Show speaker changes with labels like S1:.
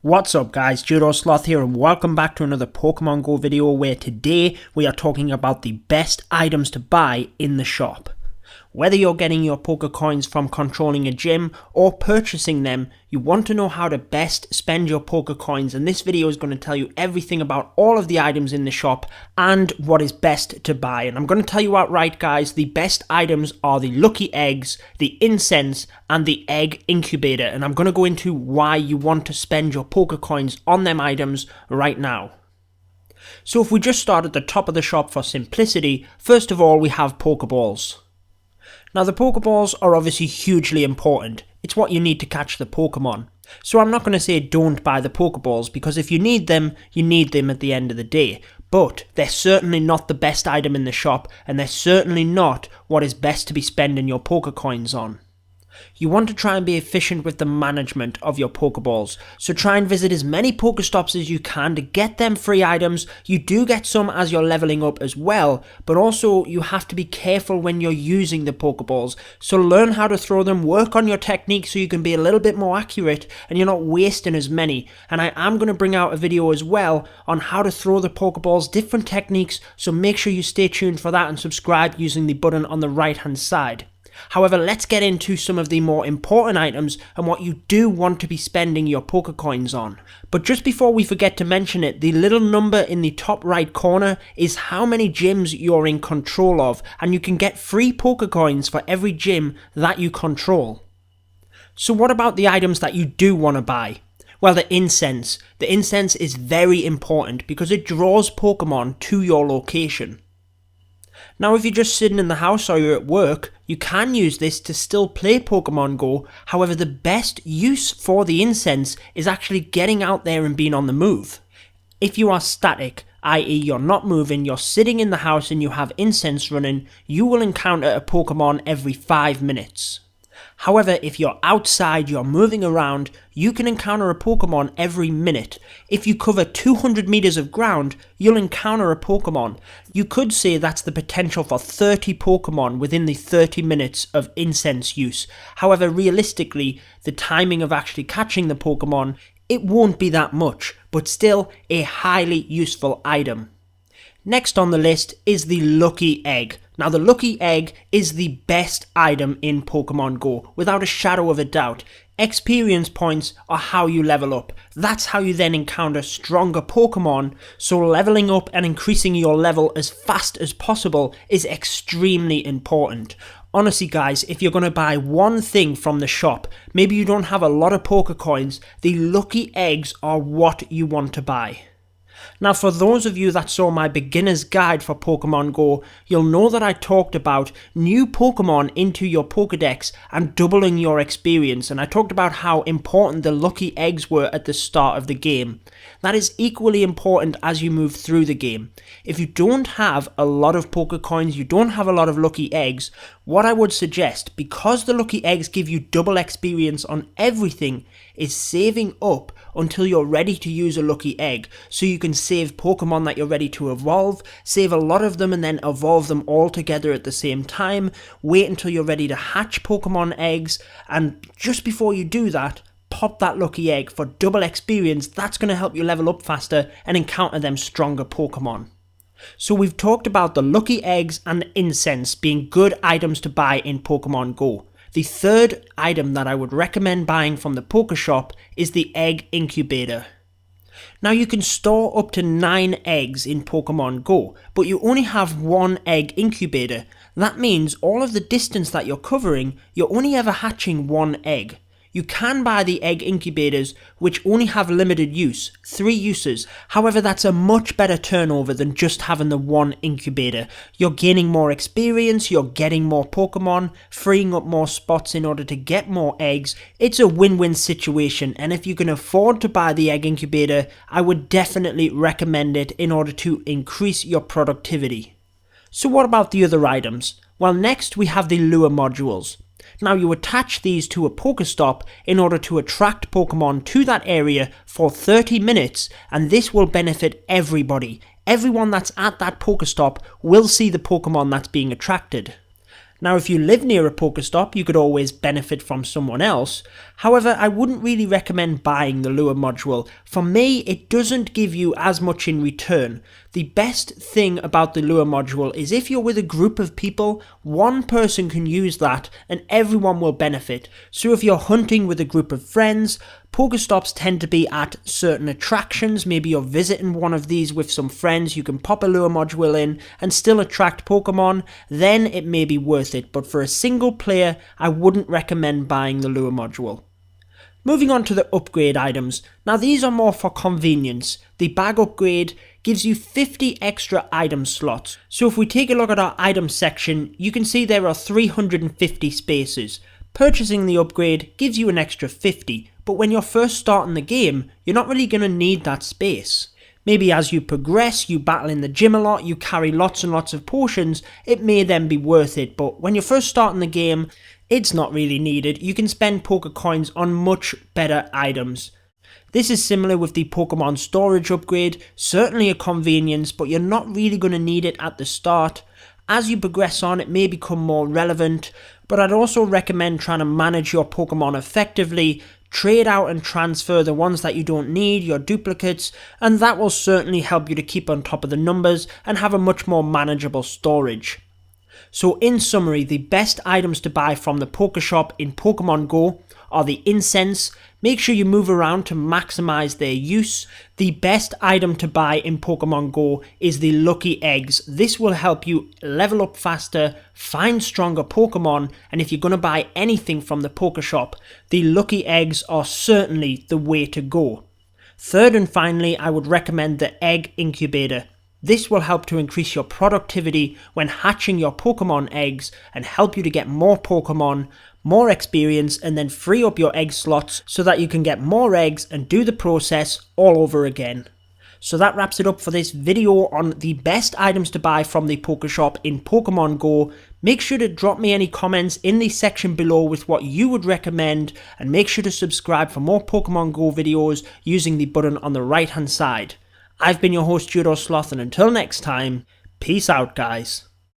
S1: What's up guys, Judo Sloth here and welcome back to another Pokemon Go video where today we are talking about the best items to buy in the shop. Whether you're getting your Pokecoins from controlling a gym or purchasing them, you want to know how to best spend your Pokecoins, and this video is going to tell you everything about all of the items in the shop and what is best to buy. And I'm going to tell you outright guys, the best items are the Lucky Eggs, the Incense and the Egg Incubator, and I'm going to go into why you want to spend your Pokecoins on them items right now. So if we just start at the top of the shop for simplicity, first of all we have Pokeballs. Now the Pokeballs are obviously hugely important. It's what you need to catch the Pokemon. So I'm not going to say don't buy the Pokeballs, because if you need them at the end of the day. But they're certainly not the best item in the shop, and they're certainly not what is best to be spending your Pokecoins on. You want to try and be efficient with the management of your Pokeballs, so try and visit as many Pokestops as you can to get them free items. You do get some as you're leveling up as well, but also you have to be careful when you're using the Pokeballs, so learn how to throw them, work on your technique so you can be a little bit more accurate and you're not wasting as many. And I am going to bring out a video as well on how to throw the Pokeballs, different techniques, so make sure you stay tuned for that and subscribe using the button on the right hand side. However, let's get into some of the more important items and what you do want to be spending your Pokecoins on. But just before we forget to mention it, the little number in the top right corner is how many gyms you're in control of, and you can get free Pokecoins for every gym that you control. So what about the items that you do want to buy? Well, the incense. The incense is very important because it draws Pokemon to your location. Now if you're just sitting in the house or you're at work, you can use this to still play Pokemon Go. However, the best use for the incense is actually getting out there and being on the move. If you are static, i.e. you're not moving, you're sitting in the house and you have incense running, you will encounter a Pokemon every 5 minutes. However, if you're outside, you're moving around, you can encounter a Pokemon every minute. If you cover 200 meters of ground, you'll encounter a Pokemon. You could say that's the potential for 30 Pokemon within the 30 minutes of incense use. However, realistically, the timing of actually catching the Pokemon, it won't be that much, but still a highly useful item. Next on the list is the Lucky Egg. Now the Lucky Egg is the best item in Pokemon Go, without a shadow of a doubt. Experience points are how you level up. That's how you then encounter stronger Pokemon, so leveling up and increasing your level as fast as possible is extremely important. Honestly guys, if you're going to buy one thing from the shop, maybe you don't have a lot of Pokecoins, the Lucky Eggs are what you want to buy. Now for those of you that saw my beginner's guide for Pokemon Go, you'll know that I talked about new Pokemon into your Pokedex and doubling your experience, and I talked about how important the Lucky Eggs were at the start of the game. That is equally important as you move through the game. If you don't have a lot of Pokecoins, you don't have a lot of Lucky Eggs, what I would suggest, because the Lucky Eggs give you double experience on everything, is saving up until you're ready to use a Lucky Egg, so you can save Pokemon that you're ready to evolve, save a lot of them and then evolve them all together at the same time, wait until you're ready to hatch Pokemon eggs, and just before you do that, pop that Lucky Egg for double experience. That's going to help you level up faster and encounter them stronger Pokemon. So we've talked about the Lucky Eggs and the Incense being good items to buy in Pokemon Go. The third item that I would recommend buying from the Pokeshop is the Egg Incubator. Now you can store up to 9 eggs in Pokemon Go, but you only have 1 egg incubator. That means all of the distance that you're covering, you're only ever hatching 1 egg. You can buy the egg incubators, which only have limited use, 3 uses. However, that's a much better turnover than just having the 1 incubator. You're gaining more experience, you're getting more Pokemon, freeing up more spots in order to get more eggs. It's a win-win situation, and if you can afford to buy the egg incubator, I would definitely recommend it in order to increase your productivity. So what about the other items? Well, next we have the lure modules. Now you attach these to a Pokestop in order to attract Pokemon to that area for 30 minutes, and this will benefit everybody. Everyone that's at that Pokestop will see the Pokemon that's being attracted. Now, if you live near a Pokestop, you could always benefit from someone else. However, I wouldn't really recommend buying the lure module. For me, it doesn't give you as much in return. The best thing about the lure module is if you're with a group of people, one person can use that and everyone will benefit. So if you're hunting with a group of friends, Pokestops tend to be at certain attractions. Maybe you're visiting one of these with some friends, you can pop a lure module in and still attract Pokemon, then it may be worth it. But for a single player, I wouldn't recommend buying the lure module. Moving on to the upgrade items. Now these are more for convenience. The bag upgrade gives you 50 extra item slots. So if we take a look at our item section, you can see there are 350 spaces. Purchasing the upgrade gives you an extra 50, but when you're first starting the game, you're not really going to need that space. Maybe as you progress, you battle in the gym a lot, you carry lots and lots of potions, it may then be worth it, but when you're first starting the game, it's not really needed. You can spend Pokecoins on much better items. This is similar with the Pokemon storage upgrade, certainly a convenience, but you're not really going to need it at the start. As you progress on, it may become more relevant, but I'd also recommend trying to manage your Pokemon effectively, trade out and transfer the ones that you don't need, your duplicates, and that will certainly help you to keep on top of the numbers and have a much more manageable storage. So in summary, the best items to buy from the Pokeshop in Pokemon Go are the incense. Make sure you move around to maximize their use. The best item to buy in Pokemon Go is the lucky eggs. This will help you level up faster, find stronger Pokemon, and if you're going to buy anything from the Pokeshop, the lucky eggs are certainly the way to go. Third and finally, I would recommend the egg incubator. This will help to increase your productivity when hatching your Pokemon eggs and help you to get more Pokemon, more experience, and then free up your egg slots so that you can get more eggs and do the process all over again. So that wraps it up for this video on the best items to buy from the Pokeshop in Pokemon Go. Make sure to drop me any comments in the section below with what you would recommend, and make sure to subscribe for more Pokemon Go videos using the button on the right hand side. I've been your host, Sloth, and until next time, peace out guys.